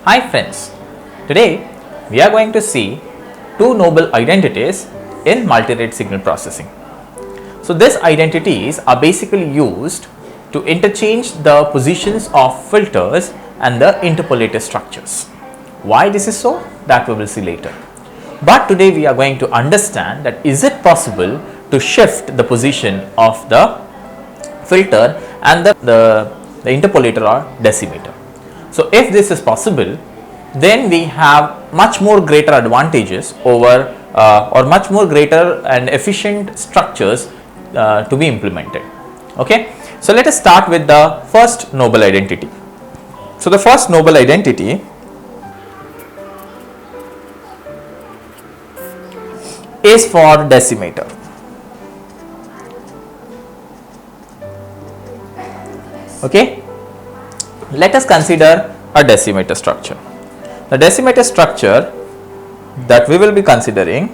Hi friends, today we are going to see two noble identities in multirate signal processing. So these identities are basically used to interchange the positions of filters and the interpolated structures. Why this is so? That we will see later. But today we are going to understand that is it possible to shift the position of the filter and the interpolator or decimator. So if this is possible, then we have much more greater advantages over or much more greater and efficient structures to be implemented. Okay, so let us start with the first noble identity. So the first noble identity is for decimator. Okay, let us consider a decimator structure. The decimator structure that we will be considering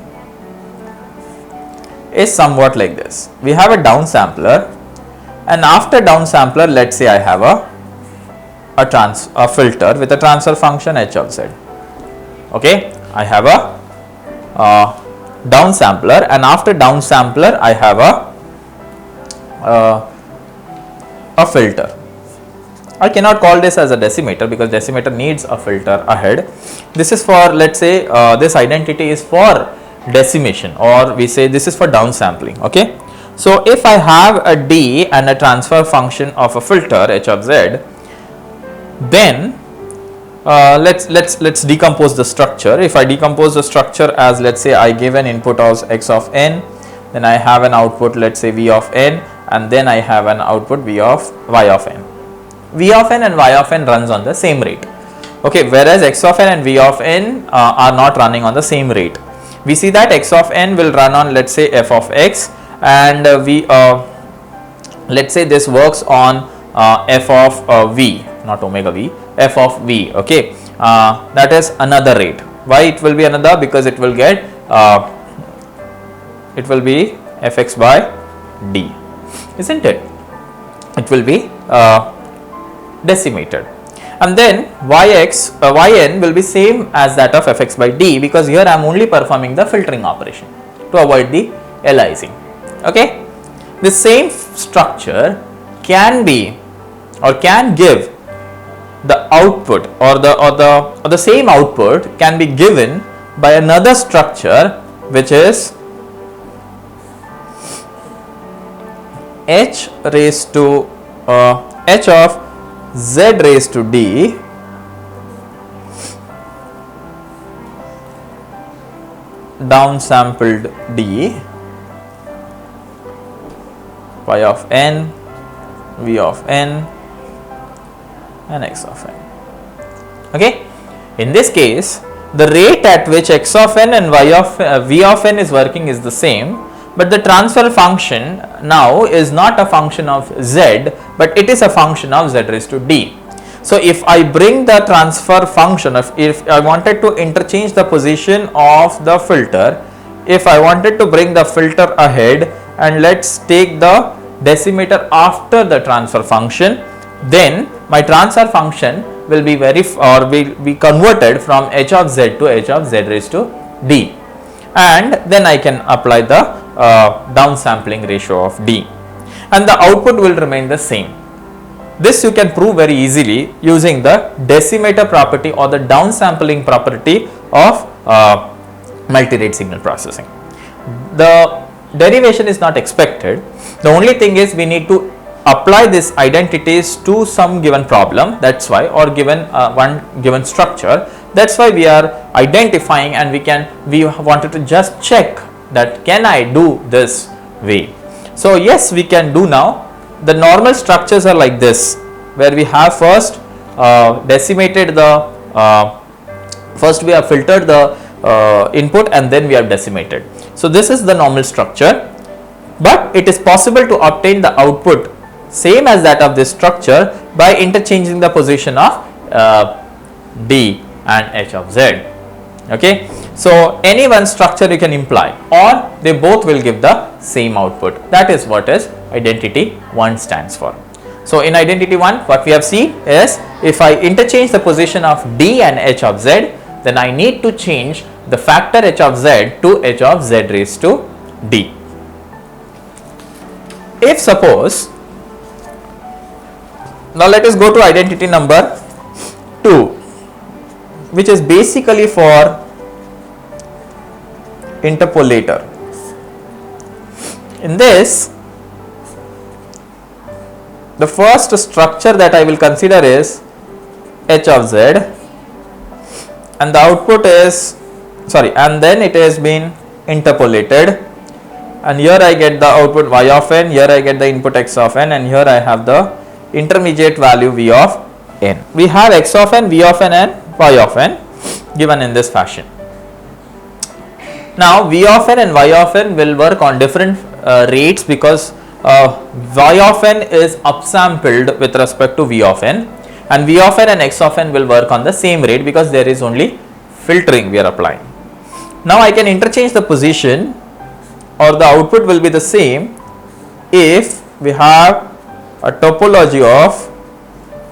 is somewhat like this. We have a downsampler, and after downsampler, let's say I have a filter with a transfer function h of z. Okay, I have a downsampler, and after downsampler I have a filter. I cannot call this as a decimator because decimator needs a filter ahead. This is for, let's say, this identity is for decimation, or we say this is for downsampling. Okay, so if I have a d and a transfer function of a filter h of z, then let's decompose the structure. If I decompose the structure as, let's say, I give an input as x of n, then I have an output, let's say, v of n, and then I have an output v of y of n. V of n and y of n runs on the same rate. Okay, whereas x of n and v of n are not running on the same rate. We see that x of n will run on, let's say, f of x, and let's say this works on f of v, not omega v, f of v. Okay, that is another rate. Why it will be another? Because it will get it will be fx by d, isn't it? It will be decimated, and then yn will be same as that of fx by d, because here I am only performing the filtering operation to avoid the aliasing. Okay, the same structure can be or can give the output, or the same output can be given by another structure, which is h raised to h of z raised to d downsampled d y of n, v of n, and x of n. Okay, in this case the rate at which x of n and v of n is working is the same, but the transfer function now is not a function of z, but it is a function of z raised to d. So if I bring the transfer function, if I wanted to interchange the position of the filter, if I wanted to bring the filter ahead, and let's take the decimator after the transfer function, then my transfer function will be will be converted from h of z to h of z raised to d, and then I can apply the downsampling ratio of d, and the output will remain the same. This you can prove very easily using the decimator property or the downsampling property of multirate signal processing. The derivation is not expected. The only thing is we need to apply these identities to some given problem, that's why, or given one given structure. That's why we are identifying, and we wanted to just check that can I do this way. So yes, we can do now. The normal structures are like this, where we have first decimated the first we have filtered the input, and then we have decimated. So this is the normal structure, but it is possible to obtain the output same as that of this structure by interchanging the position of d and h of z. Okay, so any one structure you can imply, or they both will give the same output. That is what is identity 1 stands for. So in identity 1, what we have seen is if I interchange the position of D and H of Z, then I need to change the factor H of Z to H of Z raised to D. If suppose, now let us go to identity number 2, which is basically for interpolator. In this, the first structure that I will consider is H of Z, and the output is and then it has been interpolated, and here I get the output y of n, here I get the input x of n, and here I have the intermediate value v of n. We have x of n, v of n and y of n given in this fashion. Now v of n and y of n will work on different rates, because y of n is upsampled with respect to v of n, and v of n and x of n will work on the same rate because there is only filtering we are applying. Now I can interchange the position, or the output will be the same if we have a topology of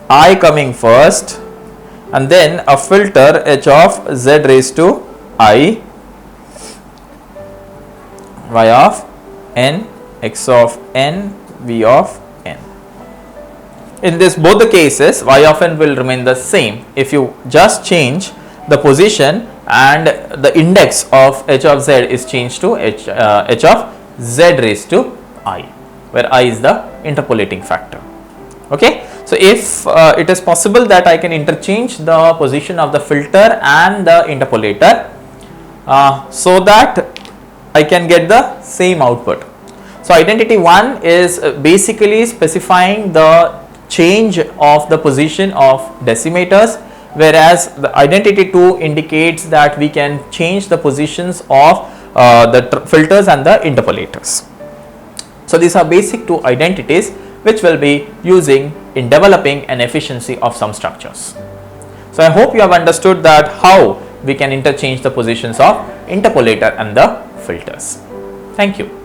I coming first and then a filter h of z raised to I, y of n, x of n, v of n. In this both the cases, y of n will remain the same if you just change the position and the index of h of z is changed to h of z raised to I, where I is the interpolating factor. Okay. So if it is possible that I can interchange the position of the filter and the interpolator so that I can get the same output. So identity 1 is basically specifying the change of the position of decimators, whereas the identity 2 indicates that we can change the positions of the filters and the interpolators. So these are basic two identities which we'll be using in developing an efficiency of some structures. So I hope you have understood that how we can interchange the positions of interpolator and the filters. Thank you.